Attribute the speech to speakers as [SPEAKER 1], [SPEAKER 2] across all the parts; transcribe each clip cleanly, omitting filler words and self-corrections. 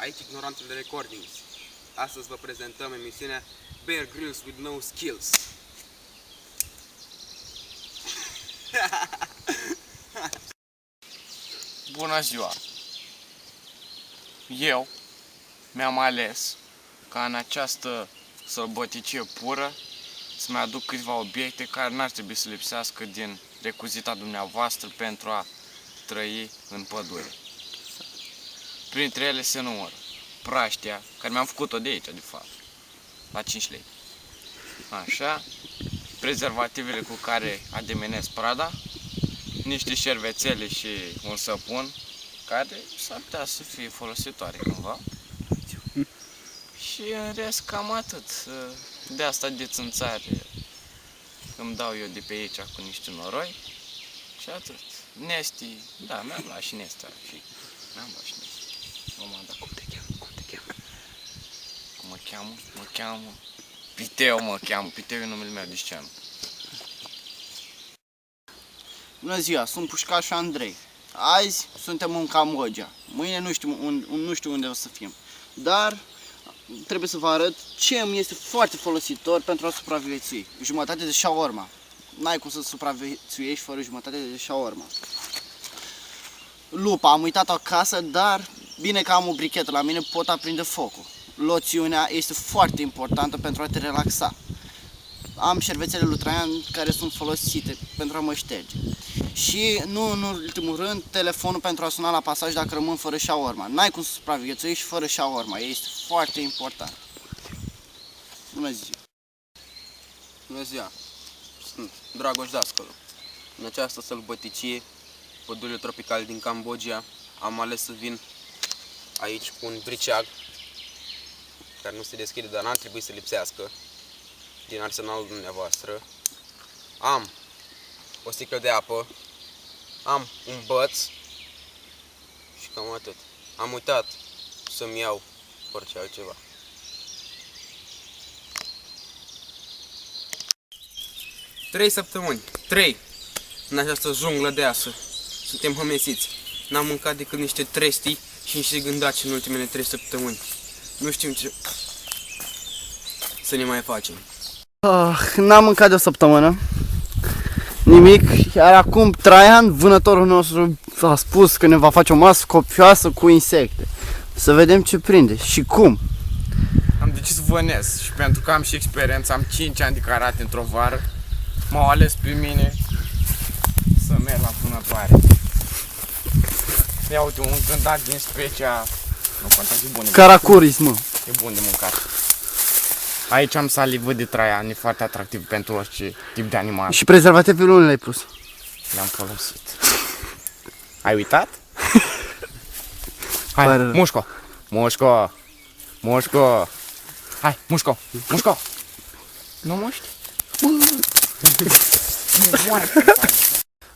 [SPEAKER 1] aici ignorantul de recordings. Astăzi vă prezentăm emisiunea Bear Grylls with no skills.
[SPEAKER 2] Bună ziua! Eu mi-am ales ca în această sălbăticie pură să-mi aduc câteva obiecte care n-ar trebui să lipsească din recuzita dumneavoastră pentru a trăi în pădure. Printre ele se numără praștia, care mi-am făcut-o de aici, de fapt, la 5 lei. Așa, prezervativele cu care ademenesc prada, niște șervețele și un săpun care s-ar putea să fie folositoare cândva. Și în rest cam atât. De asta de țânțare îmi dau eu de pe aici cu niște noroi și atât. Nesti, da, mi-am luat și Nestea și mi-am luat și Nestea. Cum te cheamă? Cum mă cheamă? Mă cheamă Piteu, Piteu e numele meu de scenă.
[SPEAKER 3] Bună ziua, sunt Pușcașul Andrei. Azi suntem în Cambodgia. Mâine nu știu unde o să fim. Dar trebuie să vă arăt ce îmi este foarte folositor pentru a supraviețui. Jumătate de shawarma. N-ai cum să supraviețuiești fără jumătate de shawarma. Lupa, am uitat-o acasă, dar bine că am o brichetă la mine, pot aprinde focul. Loțiunea este foarte importantă pentru a te relaxa. Am șervețele lui Traian care sunt folosite pentru a mă șterge. Și nu în ultimul rând, telefonul pentru a suna la pasaj dacă rămân fără shawarma. N-ai cum să supraviețuiești fără shawarma, este foarte important. Bună ziua!
[SPEAKER 1] Bună ziua! Sunt Dragoș Dascălu. În această sălbăticie, pădurile tropicale din Cambodgia, am ales să vin aici cu un briceag care nu se deschide, dar n-ar trebui să lipsească din arsenalul dumneavoastră. Am o sticlă de apă, am un băț și cam atât. Am uitat să-mi iau orice altceva. Trei săptămâni, în această junglă deasă. Suntem hămesiți. N-am mâncat decât niște trestii și niște gândaci în ultimele 3 săptămâni. Nu știm ce să ne mai facem.
[SPEAKER 3] N-am mâncat de o săptămână. Nimic, iar acum Traian, vânătorul nostru, a spus că ne va face o masă copioasă cu insecte. Să vedem ce prinde și cum.
[SPEAKER 2] Am decis să vânez și pentru că am și experiență, am 5 ani de karate într-o vară, m-au ales pe mine să merg la vânătoare. Ia uite, un gândac din specia, nu contează, e bun de
[SPEAKER 3] Caracuris, mă.
[SPEAKER 2] E bun de mâncat. Aici am salivă de Traian, e foarte atractiv pentru orice tip de animal.
[SPEAKER 3] Și prezervativul nu le-ai pus.
[SPEAKER 2] Le-am folosit. Ai uitat? Hai, mușco! Mușco! Mușco! Hai, mușco! Mușco! Nu muști?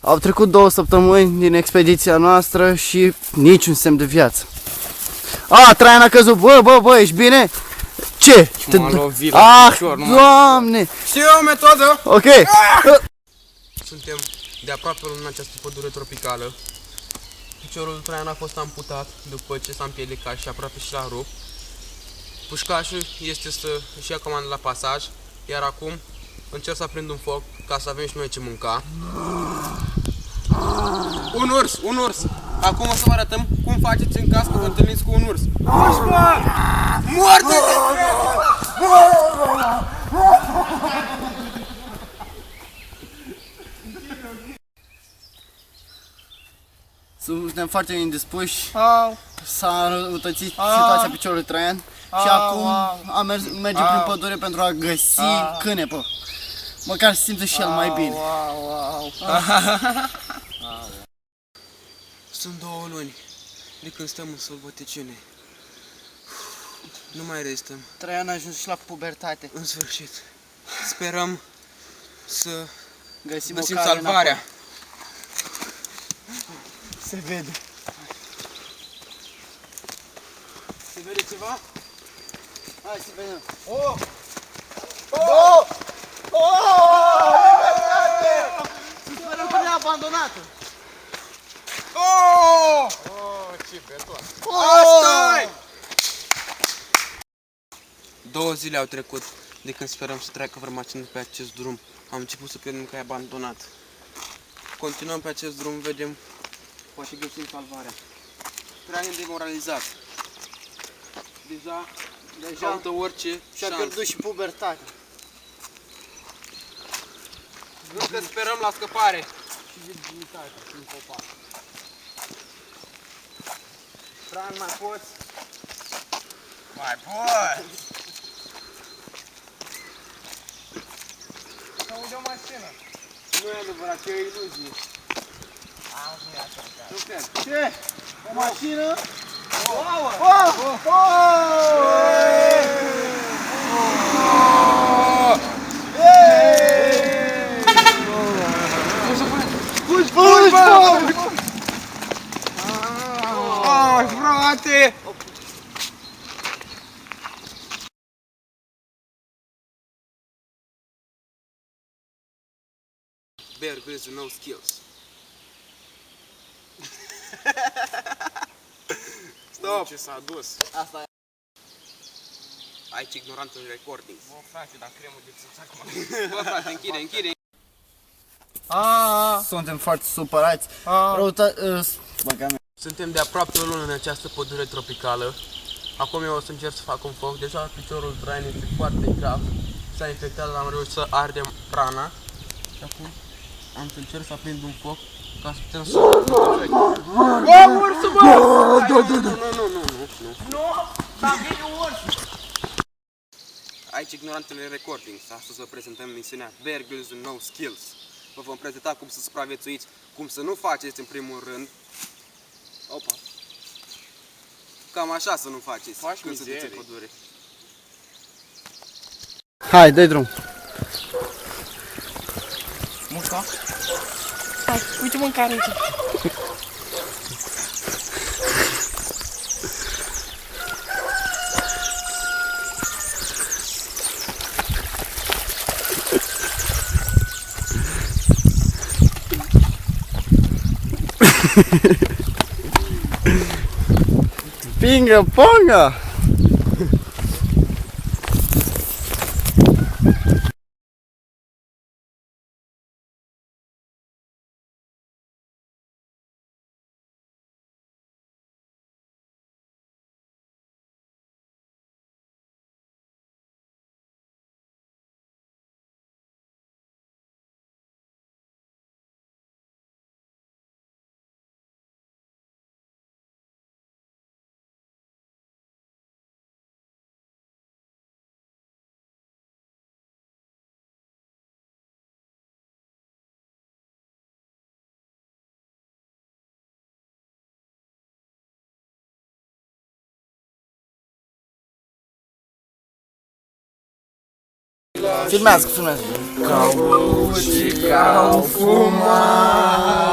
[SPEAKER 3] Au trecut 2 săptămâni din expediția noastră și niciun semn de viață. Traian a căzut, bă, ești bine? Ce?
[SPEAKER 2] M-a lovit la picior,
[SPEAKER 3] Doamne!
[SPEAKER 1] Știu o metodă!
[SPEAKER 3] Ok!
[SPEAKER 1] Suntem de aproape în această pădure tropicală. Piciorul lui Traian a fost amputat după ce s-a împiedicat și aproape și l-a rupt. Pușcașul este să își ia comandă la pasaj, iar acum încerc să aprind un foc ca să avem și noi ce mânca. Un urs! Acum o să vă arătăm cum faceți în caz că vă întâlniți cu un urs. Moarte!
[SPEAKER 3] Suntem foarte indispuși. S-a înrăutățit situația piciorului Traian și acum mergem prin pădure pentru a găsi cânepă. Măcar să simtă și el mai bine.
[SPEAKER 1] Sunt 2 luni de când stăm în sălbăticiune. Nu mai rezistăm.
[SPEAKER 3] Traian a ajuns și la pubertate.
[SPEAKER 1] În sfârșit. Sperăm să
[SPEAKER 3] Găsim
[SPEAKER 1] salvarea.
[SPEAKER 3] Se vede.
[SPEAKER 1] Se vede ceva?
[SPEAKER 3] Hai să vedem. Sperăm că ne-a abandonat.
[SPEAKER 2] Ce beton!
[SPEAKER 1] Asta-i! 2 zile au trecut de când sperăm să treacă vreo mașină pe acest drum. Am început să credem că e abandonat. Continuăm pe acest drum, vedem, poate găsim salvarea. Prea demoralizat. Deja caută orice
[SPEAKER 3] Și-a
[SPEAKER 1] șansă.
[SPEAKER 3] pierdut și pubertatea.
[SPEAKER 1] Încă sperăm la scăpare.
[SPEAKER 3] Și virginitatea în copac.
[SPEAKER 1] Fran, mai poți?
[SPEAKER 2] Mai pot! Să aude o mașină.
[SPEAKER 1] Nu e adevărat, e o iluzie.
[SPEAKER 2] Nu e așa.
[SPEAKER 1] Nu cred.
[SPEAKER 3] Ce? O mașină?
[SPEAKER 1] Ai, frate! Bear Grylls with no skills. Stop!
[SPEAKER 2] Ce s-a dus?
[SPEAKER 3] Asta e.
[SPEAKER 1] Aici ignorantul recording.
[SPEAKER 2] Bă, frate, dar cremul de țâț acum.
[SPEAKER 1] Bă, frate, închide.
[SPEAKER 3] Suntem foarte supărați.
[SPEAKER 1] Suntem de aproape o lună în această pădure tropicală. Acum eu o să încerc să fac un foc. Deja piciorul Brian este foarte grav. S-a infectat, dar am reușit să ardem rana. Și acum am să încerc să aprind un foc ca să putem să... Bă, ursul, bă! Nu!
[SPEAKER 3] Dar vine urs!
[SPEAKER 1] Aici ignorantele recording. Astăzi vă prezentăm misiunea Bear Grylls with no skills. Vă vom prezenta cum să supraviețuiți, cum să nu faceți în primul rând. Opa! Cam așa să nu faceți
[SPEAKER 2] Faci
[SPEAKER 1] când sunteți în
[SPEAKER 2] mizerii.
[SPEAKER 1] pădure.
[SPEAKER 3] Hai, dă-i drum.
[SPEAKER 2] Mușca? Hai, uite mâncare aici.
[SPEAKER 3] Pinga, ponga! Filmează, filmează.
[SPEAKER 2] Ca și ca fumat.